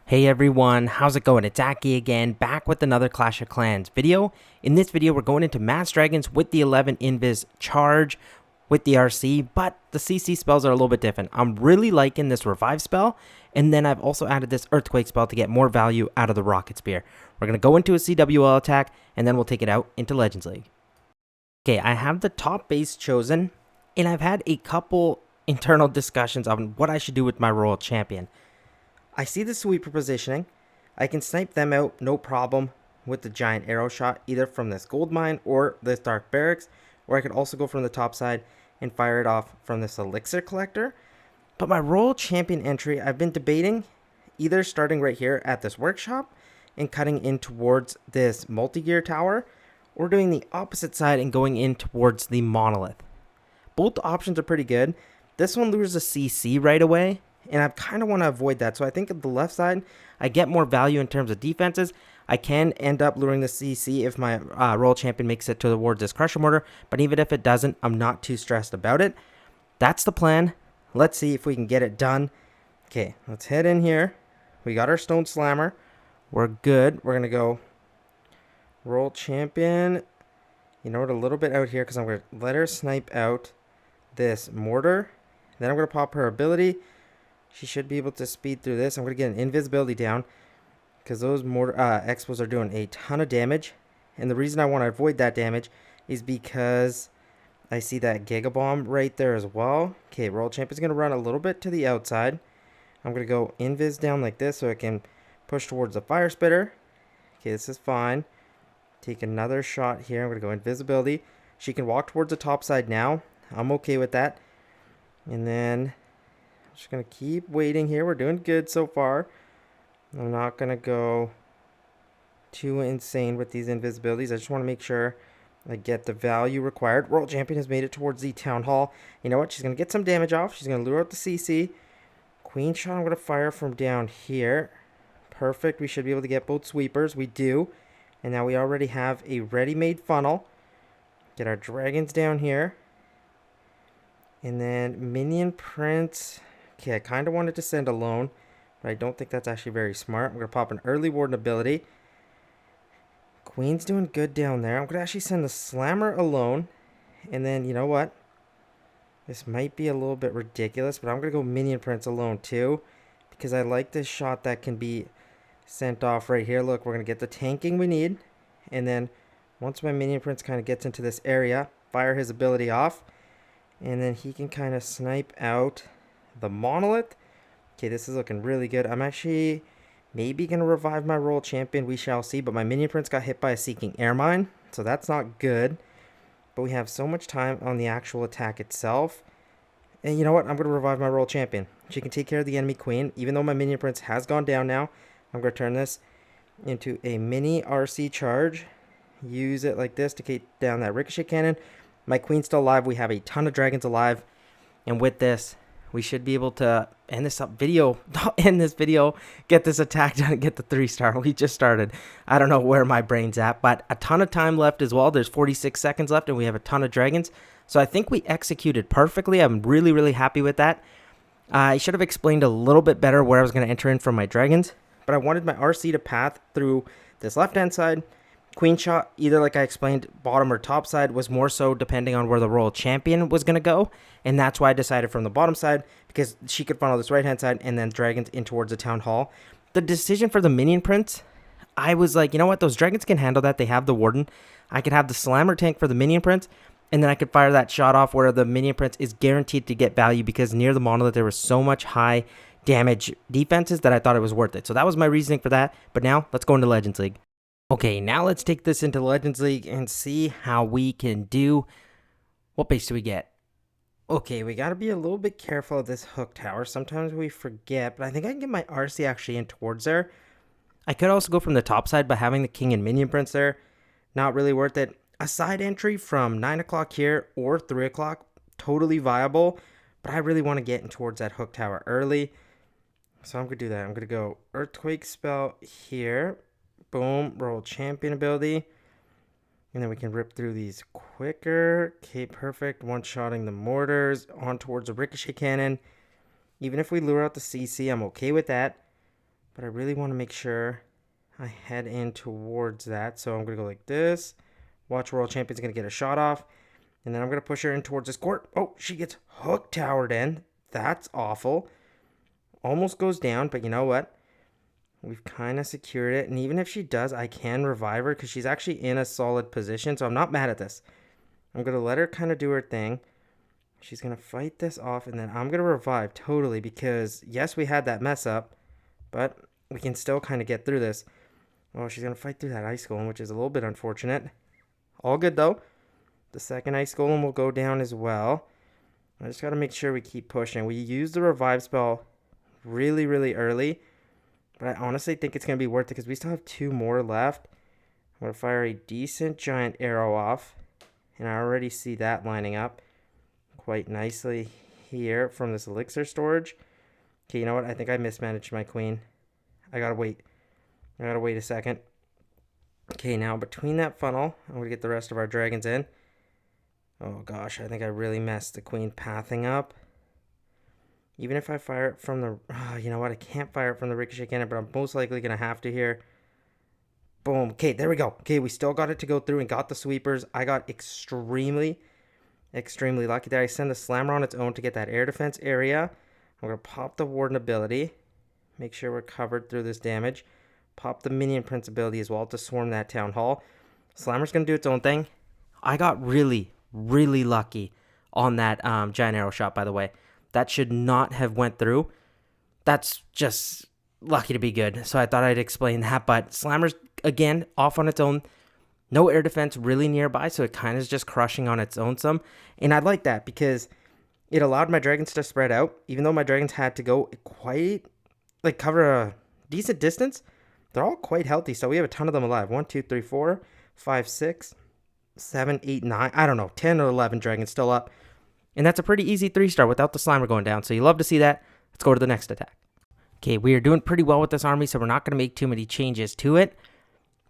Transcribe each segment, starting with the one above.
Hey everyone, how's it going? It's Aki again, back with another Clash of Clans video. In this video, we're going into Mass Dragons with the 11 INVIS Charge with the RC, but the CC spells are a little bit different. I'm really liking this Revive spell, and then I've also added this Earthquake spell to get more value out of the Rocket Spear. We're going to go into a CWL attack, and then we'll take it out into Legends League. Okay, I have the top base chosen, and I've had a couple internal discussions on what I should do with my Royal Champion. I see the sweeper positioning. I can snipe them out, no problem, with the giant arrow shot, either from this gold mine or this dark barracks, or I could also go from the top side and fire it off from this elixir collector. But my Royal Champion entry, I've been debating either starting right here at this workshop and cutting in towards this multi-gear tower, or doing the opposite side and going in towards the monolith. Both options are pretty good. This one lures a CC right away, and I kind of want to avoid that. So I think at the left side, I get more value in terms of defenses. I can end up luring the CC if my Royal Champion makes it towards this Crusher Mortar. But even if it doesn't, I'm not too stressed about it. That's the plan. Let's see if we can get it done. Okay, let's head in here. We got our Stone Slammer. We're good. We're going to go Royal Champion. You know what, a little bit out here because I'm going to let her snipe out this Mortar. Then I'm going to pop her ability. She should be able to speed through this. I'm going to get an invisibility down because those mortar expos are doing a ton of damage. And the reason I want to avoid that damage is because I see that Giga Bomb right there as well. Okay, Royal Champion's going to run a little bit to the outside. I'm going to go invis down like this so I can push towards the fire spitter. Okay, this is fine. Take another shot here. I'm going to go invisibility. She can walk towards the top side now. I'm okay with that. And then just going to keep waiting here. We're doing good so far. I'm not going to go too insane with these invisibilities. I just want to make sure I get the value required. Royal Champion has made it towards the Town Hall. You know what? She's going to get some damage off. She's going to lure out the CC. Queen shot I'm going to fire from down here. Perfect. We should be able to get both sweepers. We do. And now we already have a ready-made funnel. Get our dragons down here. And then Minion Prince. Okay, I kind of wanted to send alone, but I don't think that's actually very smart. I'm going to pop an early warden ability. Queen's doing good down there. I'm going to actually send the Slammer alone. And then, you know what? This might be a little bit ridiculous, but I'm going to go Minion Prince alone too, because I like this shot that can be sent off right here. Look, we're going to get the tanking we need. And then once my Minion Prince kind of gets into this area, fire his ability off. And then he can kind of snipe out the monolith. Okay, this is looking really good. I'm actually maybe going to revive my Royal Champion. We shall see. But my Minion Prince got hit by a Seeking Air Mine, so that's not good. But we have so much time on the actual attack itself. And you know what? I'm going to revive my Royal Champion. She can take care of the enemy Queen. Even though my Minion Prince has gone down now, I'm going to turn this into a mini RC charge. Use it like this to take down that Ricochet Cannon. My Queen's still alive. We have a ton of dragons alive. And with this, we should be able to end this video, get this attack done and get the 3-star. We just started. I don't know where my brain's at, but a ton of time left as well. There's 46 seconds left and we have a ton of dragons. So I think we executed perfectly. I'm really, really happy with that. I should have explained a little bit better where I was going to enter in from my dragons, but I wanted my RC to path through this left-hand side. Queen shot, either like I explained, bottom or top side, was more so depending on where the Royal Champion was going to go. And that's why I decided from the bottom side, because she could funnel this right-hand side and then dragons in towards the Town Hall. The decision for the Minion Prince, I was like, you know what? Those dragons can handle that. They have the Warden. I could have the Slammer tank for the Minion Prince, and then I could fire that shot off where the Minion Prince is guaranteed to get value, because near the monolith there was so much high damage defenses that I thought it was worth it. So that was my reasoning for that. But now, let's go into Legends League. Okay, now let's take this into Legends League and see how we can do. What base do we get? Okay, we got to be a little bit careful of this hook tower. Sometimes we forget, but I think I can get my RC actually in towards there. I could also go from the top side by having the King and Minion Prince there. Not really worth it. A side entry from 9 o'clock here or 3 o'clock, totally viable, but I really want to get in towards that hook tower early. So I'm going to do that. I'm going to go Earthquake spell here. Boom, Royal Champion ability. And then we can rip through these quicker. Okay, perfect. One-shotting the mortars on towards the Ricochet Cannon. Even if we lure out the CC, I'm okay with that. but I really want to make sure I head in towards that. So I'm going to go like this. Watch World Champion's going to get a shot off. And then I'm going to push her in towards this court. Oh, she gets hook towered in. That's awful. Almost goes down, but you know what? We've kind of secured it. And even if she does, I can revive her because she's actually in a solid position. So I'm not mad at this. I'm going to let her kind of do her thing. She's going to fight this off. And then I'm going to revive totally because, yes, we had that mess up. But we can still kind of get through this. Oh, she's going to fight through that ice golem, which is a little bit unfortunate. All good, though. The second ice golem will go down as well. I just got to make sure we keep pushing. We use the revive spell really, really early. But I honestly think it's going to be worth it because we still have 2 more left. I'm going to fire a decent giant arrow off. And I already see that lining up quite nicely here from this elixir storage. Okay, you know what? I think I mismanaged my queen. I got to wait. I got to wait a second. Okay, now between that funnel, I'm going to get the rest of our dragons in. Oh gosh, I think I really messed the queen pathing up. Even if I fire it from the... Oh, you know what? I can't fire it from the ricochet cannon, but I'm most likely going to have to here. Boom. Okay, there we go. Okay, we still got it to go through and got the sweepers. I got extremely lucky there. I send the slammer on its own to get that air defense area. I'm going to pop the warden ability. Make sure we're covered through this damage. Pop the minion prince ability as well to swarm that town hall. Slammer's going to do its own thing. I got really lucky on that giant arrow shot, by the way. That should not have went through. That's just lucky to be good. So I thought I'd explain that. But Slammer's, again, off on its own. No air defense really nearby, so it kind of is just crushing on its own some. And I like that because it allowed my dragons to spread out. Even though my dragons had to go quite, cover a decent distance, they're all quite healthy. So we have a ton of them alive. 1, 2, 3, 4, 5, 6, 7, 8, 9. I don't know, 10 or 11 dragons still up. And that's a pretty easy 3-star without the Slimer going down. So you love to see that. Let's go to the next attack. Okay, we are doing pretty well with this army, so we're not going to make too many changes to it.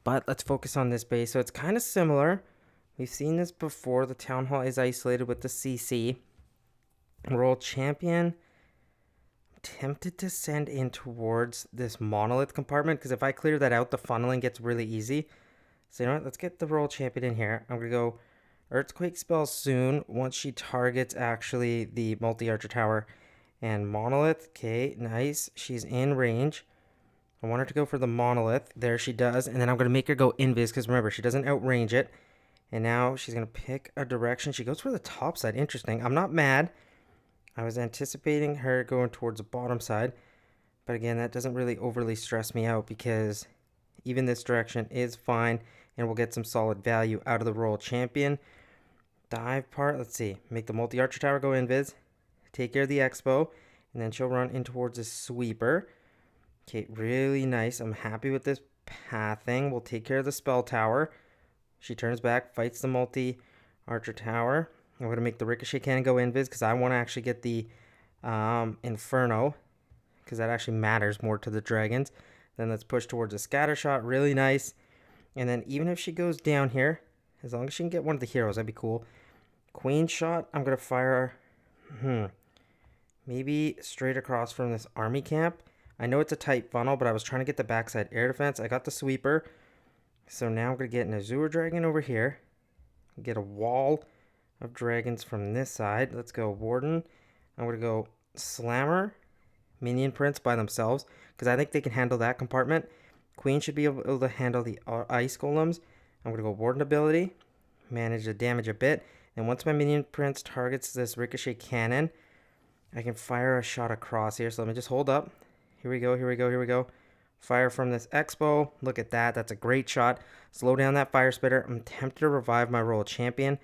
But let's focus on this base. So it's kind of similar. We've seen this before. The Town Hall is isolated with the CC. World Champion. I'm tempted to send in towards this monolith compartment, because if I clear that out, the funneling gets really easy. So you know what? Let's get the World Champion in here. I'm going to go Earthquake spell soon once she targets actually the multi-archer tower and monolith. Okay, nice. She's in range. I want her to go for the monolith. There she does. And then I'm going to make her go invis because remember, she doesn't outrange it. And now she's going to pick a direction. She goes for the top side. Interesting. I'm not mad. I was anticipating her going towards the bottom side. But again, that doesn't really overly stress me out because even this direction is fine. And we'll get some solid value out of the Royal Champion. Dive part, let's see. Make the multi-archer tower go invis. Take care of the expo. And then she'll run in towards a sweeper. Okay, really nice. I'm happy with this pathing. We'll take care of the spell tower. She turns back, fights the multi-archer tower. I'm going to make the ricochet cannon go invis because I want to actually get the inferno. Because that actually matters more to the dragons. Then let's push towards a scatter shot. Really nice. And then even if she goes down here, as long as she can get one of the heroes, that'd be cool. Queen shot, I'm going to fire, maybe straight across from this army camp. I know it's a tight funnel, but I was trying to get the backside air defense. I got the sweeper. So now I'm going to get an Azure Dragon over here. Get a wall of dragons from this side. Let's go Warden. I'm going to go Slammer, Minion Prince by themselves, because I think they can handle that compartment. Queen should be able to handle the ice golems. I'm going to go Warden ability, manage the damage a bit, and once my Minion Prince targets this ricochet cannon, I can fire a shot across here. So let me just hold up. Here we go. Fire from this expo. Look at that. That's a great shot. Slow down that fire spitter. I'm tempted to revive my Royal Champion,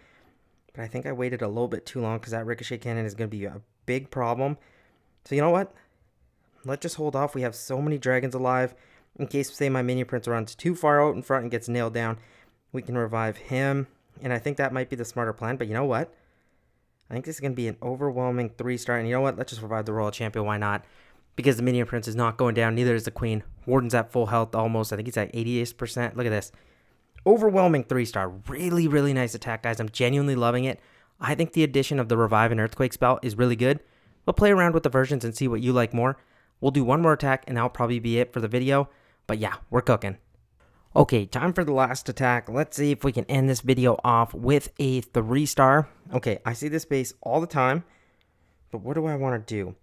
but I think I waited a little bit too long because that ricochet cannon is going to be a big problem. So you know what? Let's just hold off. We have so many dragons alive. In case, say, my Minion Prince runs too far out in front and gets nailed down, we can revive him. And I think that might be the smarter plan. But you know what? I think this is going to be an overwhelming 3-star. And you know what? Let's just revive the Royal Champion. Why not? Because the Minion Prince is not going down. Neither is the Queen. Warden's at full health almost. I think he's at 88%. Look at this. Overwhelming 3-star. Really, really nice attack, guys. I'm genuinely loving it. I think the addition of the Revive and Earthquake spell is really good. But play around with the versions and see what you like more. We'll do one more attack and that'll probably be it for the video. But yeah, we're cooking. Okay, time for the last attack. Let's see if we can end this video off with a 3-star. Okay, I see this base all the time, but what do I want to do?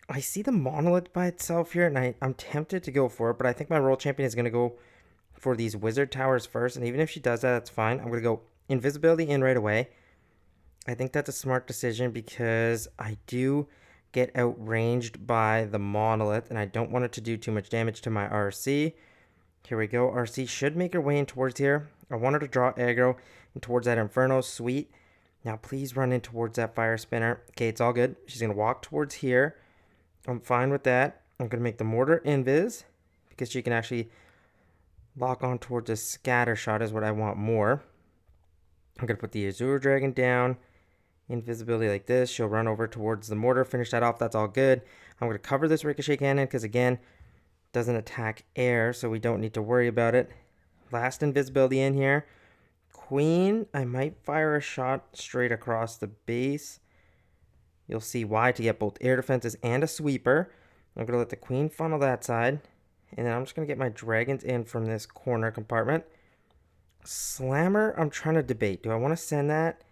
I see the monolith by itself here, and I'm tempted to go for it, but I think my role champion is going to go for these wizard towers first, and even if she does that, that's fine. I'm going to go invisibility in right away. I think that's a smart decision because I do get outranged by the monolith, and I don't want it to do too much damage to my RC. Here we go. RC should make her way in towards here. I want her to draw aggro in towards that Inferno. Sweet. Now please run in towards that fire spinner. Okay, it's all good. She's going to walk towards here. I'm fine with that. I'm going to make the mortar invis because she can actually lock on towards a scatter shot is what I want more. I'm going to put the Azure Dragon down. Invisibility like this. She'll run over towards the mortar. Finish that off. That's all good. I'm going to cover this Ricochet Cannon because, again, doesn't attack air, so we don't need to worry about it. Last invisibility in here. Queen, I might fire a shot straight across the base. You'll see why, to get both air defenses and a sweeper. I'm going to let the queen funnel that side. And then I'm just going to get my dragons in from this corner compartment. Slammer, I'm trying to debate. Do I want to send that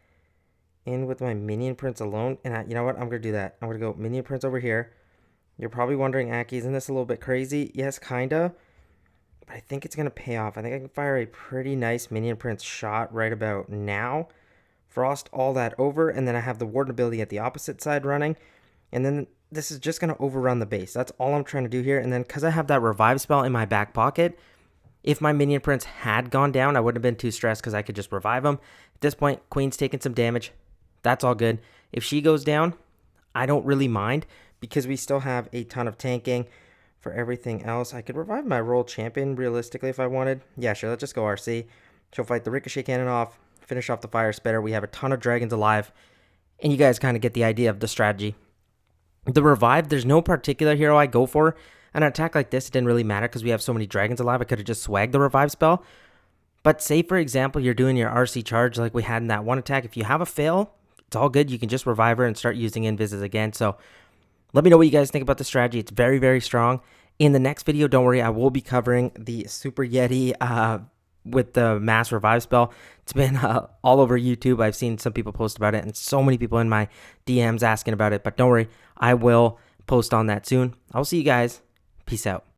in with my minion prince alone? And you know what? I'm going to do that. I'm going to go minion prince over here. You're probably wondering, Aki, isn't this a little bit crazy? Yes, kinda. But I think it's going to pay off. I think I can fire a pretty nice minion prince shot right about now. Frost all that over, and then I have the warden ability at the opposite side running. And then this is just going to overrun the base. That's all I'm trying to do here. And then because I have that revive spell in my back pocket, if my minion prince had gone down, I wouldn't have been too stressed because I could just revive him. At this point, queen's taking some damage. That's all good. If she goes down, I don't really mind because we still have a ton of tanking for everything else. I could revive my role champion realistically if I wanted. Yeah, sure. Let's just go RC. She'll fight the Ricochet Cannon off, finish off the fire spitter. We have a ton of dragons alive, and you guys kind of get the idea of the strategy. The revive, there's no particular hero I go for. An attack like this, it didn't really matter because we have so many dragons alive. I could have just swagged the revive spell. But say, for example, you're doing your RC charge like we had in that one attack. If you have a fail, it's all good. You can just revive her and start using invises again. So let me know what you guys think about the strategy. It's very, very strong. In the next video, don't worry, I will be covering the Super Yeti with the mass revive spell. It's been all over YouTube. I've seen some people post about it, and so many people in my DMs asking about it. But don't worry, I will post on that soon. I'll see you guys. Peace out.